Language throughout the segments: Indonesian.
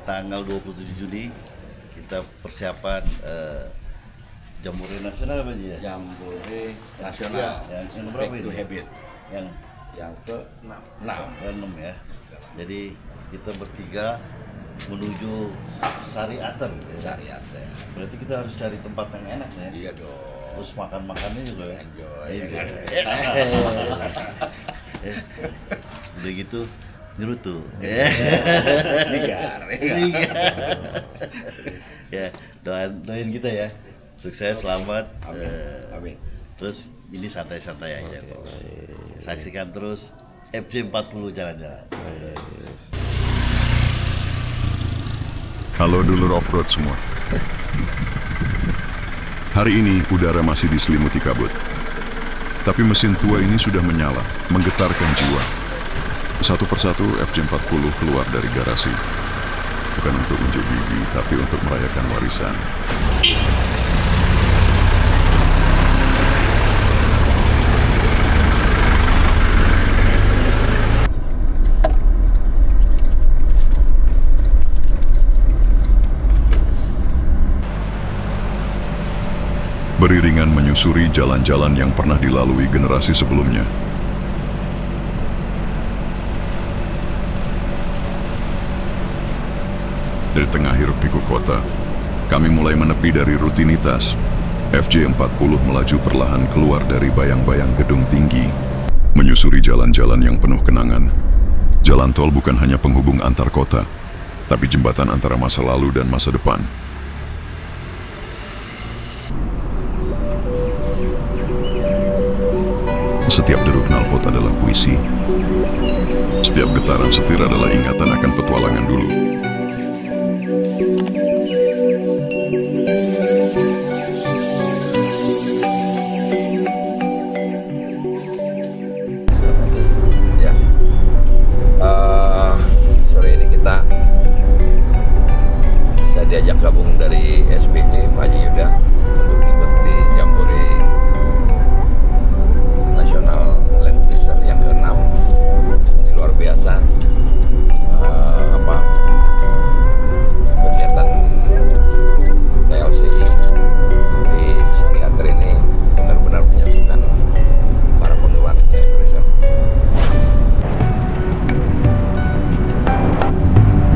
tanggal 27 Juni kita persiapan Jambore Nasional apa ya? Jambore Nasional. Ya, yang berapa Back to ini? Habit. Yang ke-6. Ke-6 ya. Jadi kita bertiga menuju Sariater. Syariat ya. Berarti kita harus cari tempat yang enak ya. Iya dong. Terus makan-makannya juga ya. Enjoy. Udah gitu nyerutu. Nigar. Ya, doain kita ya. Sukses, selamat. Amin. Terus ini santai-santai aja kok. Saksikan terus FC40 jalan-jalan. Halo dulur off-road semua. Hari ini udara masih diselimuti kabut. Tapi mesin tua ini sudah menyala, menggetarkan jiwa. Satu persatu FJ40 keluar dari garasi. Bukan untuk unjuk gigi, tapi untuk merayakan warisan. Beriringan menyusuri jalan-jalan yang pernah dilalui generasi sebelumnya. Dari tengah hiruk-pikuk kota, kami mulai menepi dari rutinitas. FJ40 melaju perlahan keluar dari bayang-bayang gedung tinggi, menyusuri jalan-jalan yang penuh kenangan. Jalan tol bukan hanya penghubung antar kota, tapi jembatan antara masa lalu dan masa depan. Setiap deruk knalpot adalah puisi. Setiap getaran setir adalah ingatan akan petualangan dulu. Ya. Sore ini kita diajak gabung dari SPC Pak Haji Yuda untuk ikuti Jambore Nasional Land Cruiser yang ke-6. Ini luar biasa. Kegiatan TLCI di Sariater ini benar-benar menyatukan para penggemar Land Cruiser.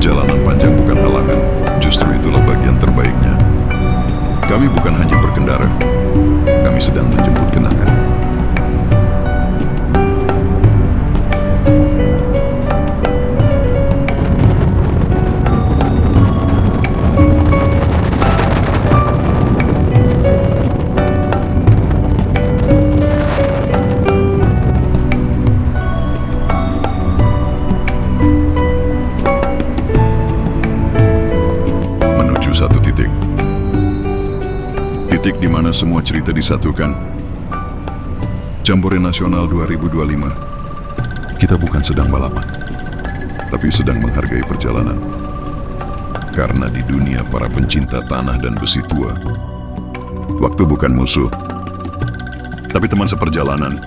Jalanan panjang bukan halangan, justru itulah bagian terbaiknya. Kami bukan hanya berkendara, kami sedang menjemput kenangan. Menuju satu titik. Titik di mana semua cerita disatukan. Jambore Nasional 2025. Kita bukan sedang balapan, tapi sedang menghargai perjalanan. Karena di dunia para pencinta tanah dan besi tua, waktu bukan musuh, tapi teman seperjalanan.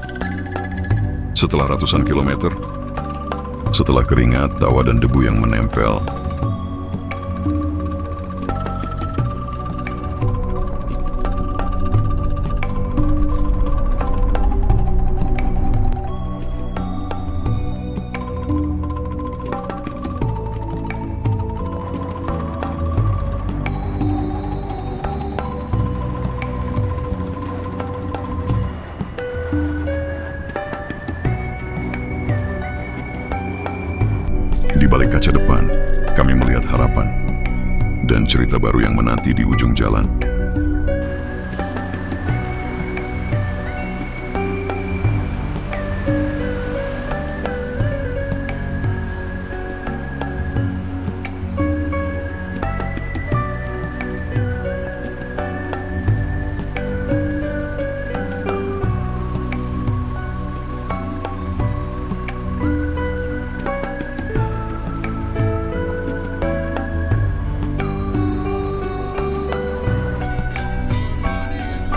Setelah ratusan kilometer, setelah keringat, tawa, dan debu yang menempel, di balik kaca depan, kami melihat harapan dan cerita baru yang menanti di ujung jalan.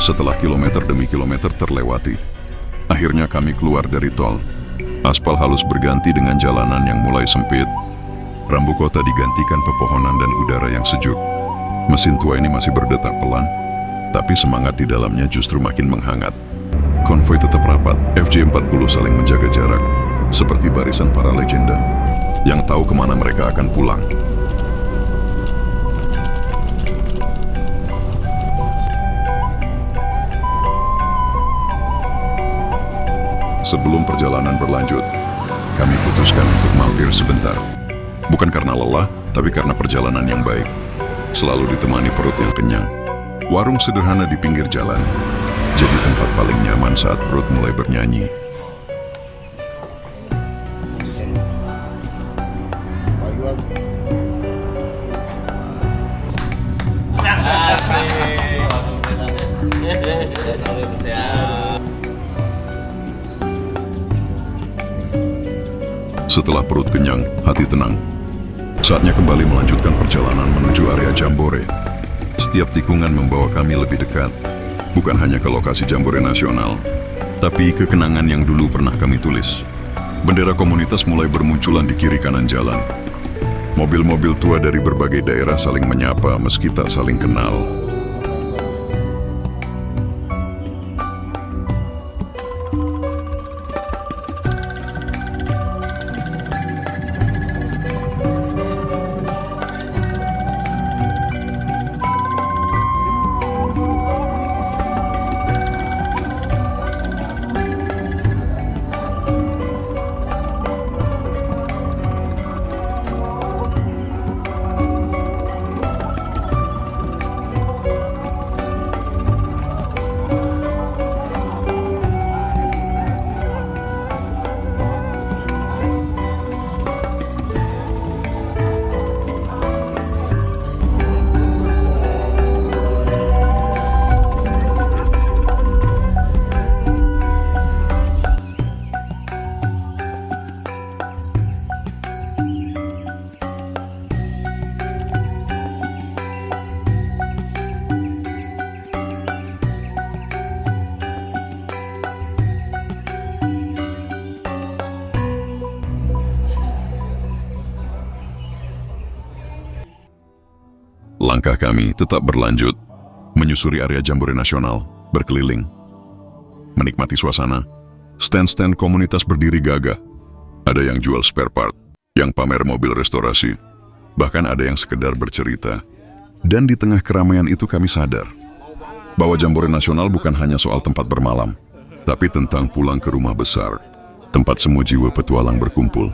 Setelah kilometer demi kilometer terlewati, akhirnya kami keluar dari tol. Aspal halus berganti dengan jalanan yang mulai sempit, Rambu kota digantikan pepohonan dan udara yang sejuk. Mesin tua ini masih berdetak pelan, tapi semangat di dalamnya justru makin menghangat. Konvoi tetap rapat, FJ-40 saling menjaga jarak, seperti barisan para legenda yang tahu kemana mereka akan pulang. Sebelum perjalanan berlanjut, kami putuskan untuk mampir sebentar. Bukan karena lelah, tapi karena perjalanan yang baik. Selalu ditemani perut yang kenyang. Warung sederhana di pinggir jalan jadi tempat paling nyaman saat perut mulai bernyanyi. Setelah perut kenyang, hati tenang. Saatnya kembali melanjutkan perjalanan menuju area Jambore. Setiap tikungan membawa kami lebih dekat, bukan hanya ke lokasi Jambore nasional, tapi ke kenangan yang dulu pernah kami tulis. Bendera komunitas mulai bermunculan di kiri kanan jalan. Mobil-mobil tua dari berbagai daerah saling menyapa meski tak saling kenal. Langkah kami tetap berlanjut, menyusuri area Jambore Nasional, berkeliling, menikmati suasana. Stand-stand komunitas berdiri gagah. Ada yang jual spare part, yang pamer mobil restorasi, bahkan ada yang sekedar bercerita. Dan di tengah keramaian itu kami sadar bahwa Jambore Nasional bukan hanya soal tempat bermalam, tapi tentang pulang ke rumah besar, tempat semua jiwa petualang berkumpul.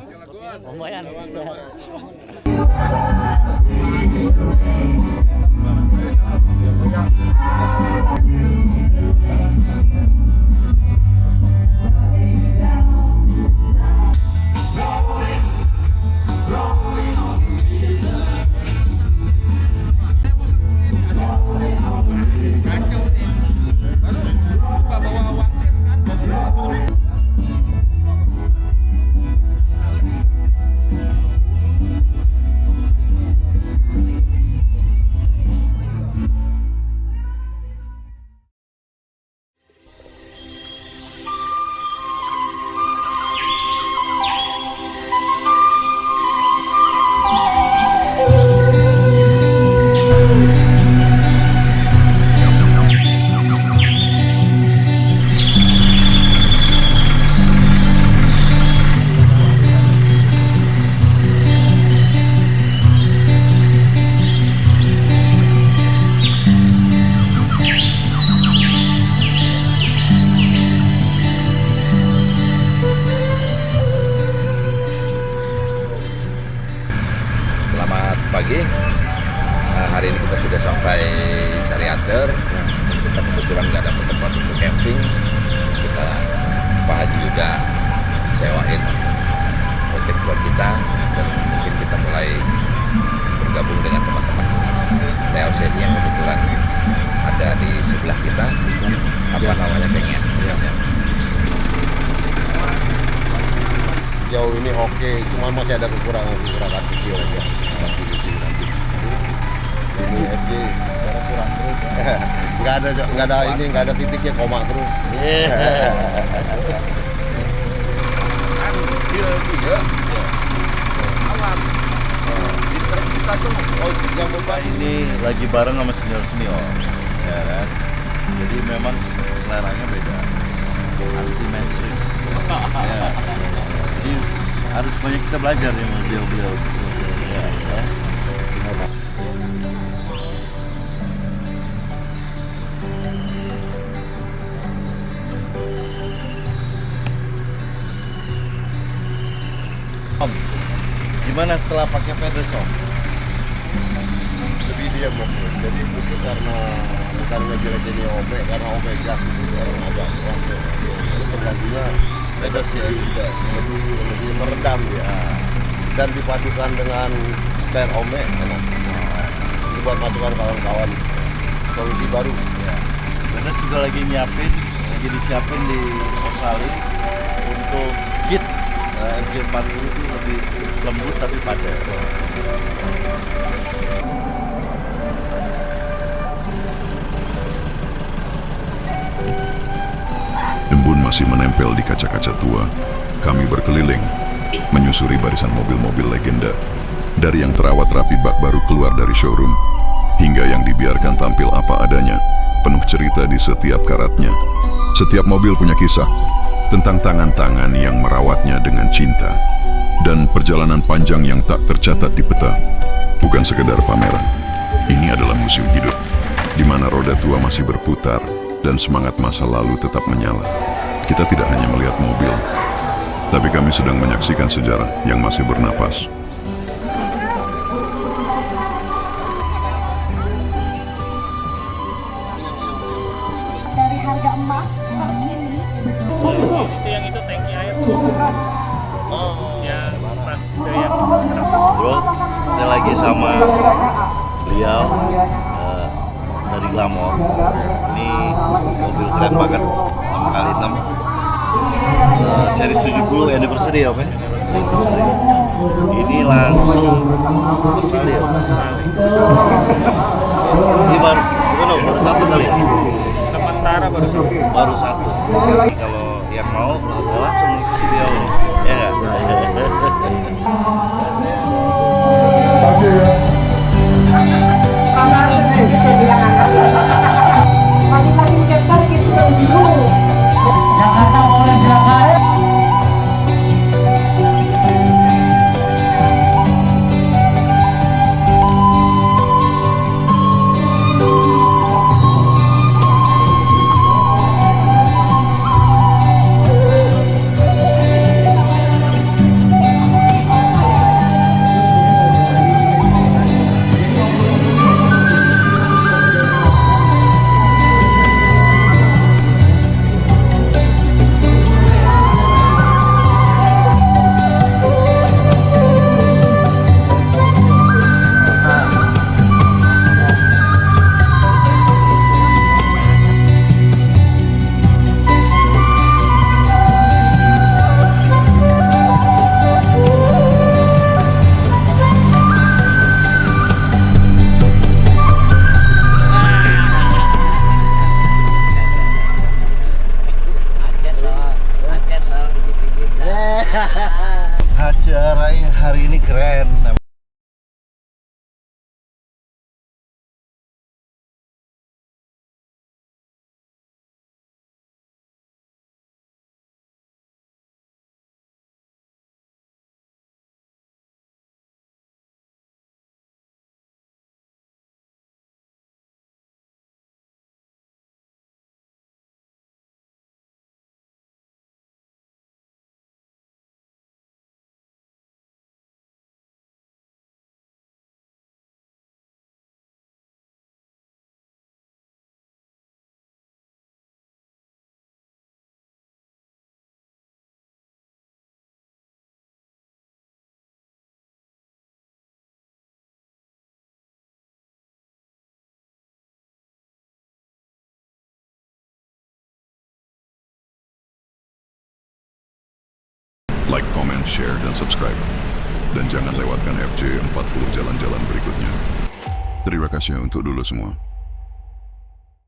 Pagi, hari ini kita sudah sampai Sariater. Kita kebetulan nggak dapat tempat untuk camping. Pak Haji udah sewain ojek buat kita, dan mungkin kita mulai bergabung dengan teman-teman TLC yang kebetulan ada di sebelah kita. Apa namanya, pengen? Sejauh ini oke, cuma masih ada kekurangan kecil aja. Masih di sini nanti. Ini FJ kurang terus. nggak ada titiknya, koma terus. Oh, yang Nah, ini lagi bareng sama senior-senior, ya kan? Jadi memang seleranya beda, anti mainstream. Ya. Jadi harus banyak kita belajar nih sama beliau-beliau. Ya, ya. Om, gimana setelah pakai pedals, Om? Lebih diam Om. Jadi mungkin karena bukan ngejelek-jelekin OP, karena OP gas itu sekarang agak kurang. Jadi penggantinya Pedals ya, lebih meredam ya. Dan dipadukan dengan tire OME enak. Ini buat masukan kawan-kawan solusi baru. ya. Pedals juga lagi disiapin di Australia untuk kit MJ40 itu lebih lembut tapi padat. Embun masih menempel di kaca-kaca tua. Kami berkeliling, menyusuri barisan mobil-mobil legenda. Dari yang terawat rapi bak baru keluar dari showroom, hingga yang dibiarkan tampil apa adanya, penuh cerita di setiap karatnya. Setiap mobil punya kisah, tentang tangan-tangan yang merawatnya dengan cinta. Dan perjalanan panjang yang tak tercatat di peta. Bukan sekedar pameran, ini adalah museum hidup, di mana roda tua masih berputar, dan semangat masa lalu tetap menyala. Kita tidak hanya melihat mobil, tapi kami sedang menyaksikan sejarah yang masih bernapas. Dari harga emas per ini Itu yang itu tangki air. Yang pas itu yang Bro, kita lagi sama beliau dari Glamor. Ini mobil keren banget, 6x6 series 70 anniversary ya, Pak? Anniversary. Ini langsung Australia. Ini baru satu kali. sementara baru satu. Baru satu. Kalau yang mau langsung beliau ini. Ya nggak? masing-masing chapter kita uji dulu. Jakarta oleh Jakarta. Acara hari ini keren. Like, comment, share, dan subscribe. Dan jangan lewatkan FJ 40 jalan-jalan berikutnya. Terima kasih untuk dulu semua.